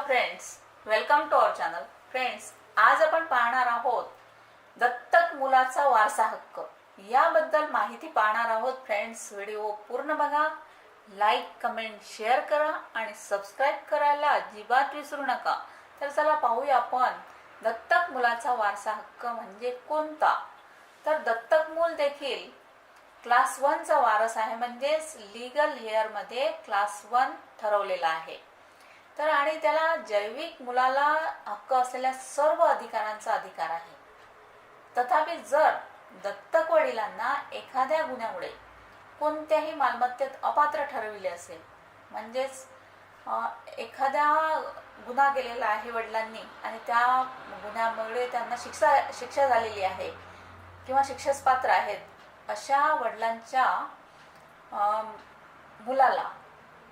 Friends, welcome to our channel. Friends, आज आपण पाहणार आहोत दत्तक मुलाचा वारसा हक्क याबद्दल माहिती पाहणार आहोत. फ्रेंड्स, व्हिडिओ पूर्ण बघा, लाईक कमेंट शेअर करा आणि सबस्क्राईब करायला अजिबात विसरू नका. तर चला पाहूया आपण दत्तक मुलाचा वारसा हक्क म्हणजे कोणता. तर दत्तक मूल देखील क्लास 1 चा वारस आहे, म्हणजेच लीगल हेअरमध्ये क्लास 1 ठरवलेला आहे. तर आणि त्याला जैविक मुलाला हक्क असलेल्या सर्व अधिकारांचा अधिकार आहे. तथापि जर दत्तक वडिलांना एखाद्या गुन्ह्यामुळे कोणत्याही मालमत्तेत अपात्र ठरविले असेल, म्हणजेच एखाद्या गुन्हा केलेला आहे वडिलांनी आणि त्या गुन्ह्यामुळे त्यांना शिक्षा झालेली आहे किंवा शिक्षेस पात्र आहेत, अशा वडिलांच्या मुलाला,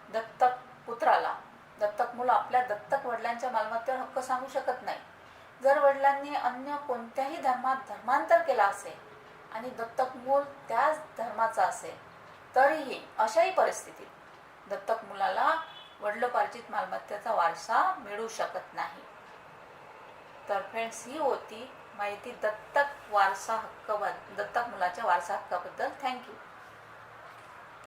दत्तक पुत्राला, दत्तक मूल आपल्या दत्तक वडिलांच्या मालमत्तेवर हक्क सांगू शकत नाही. जर वडिलांनी अन्य कोणत्याही धर्मात धर्मांतर केला असेल आणि दत्तक मूल त्याच धर्माचा असेल, तरीही अशाही परिस्थितीत दत्तक मुलाला वडिलोपार्जित मालमत्तेचा वारसा मिळू शकत नाही. तर फ्रेंड्स, ही होती माहिती दत्तक मुलाच्या वारसा हक्काबद्दल. थँक्यू.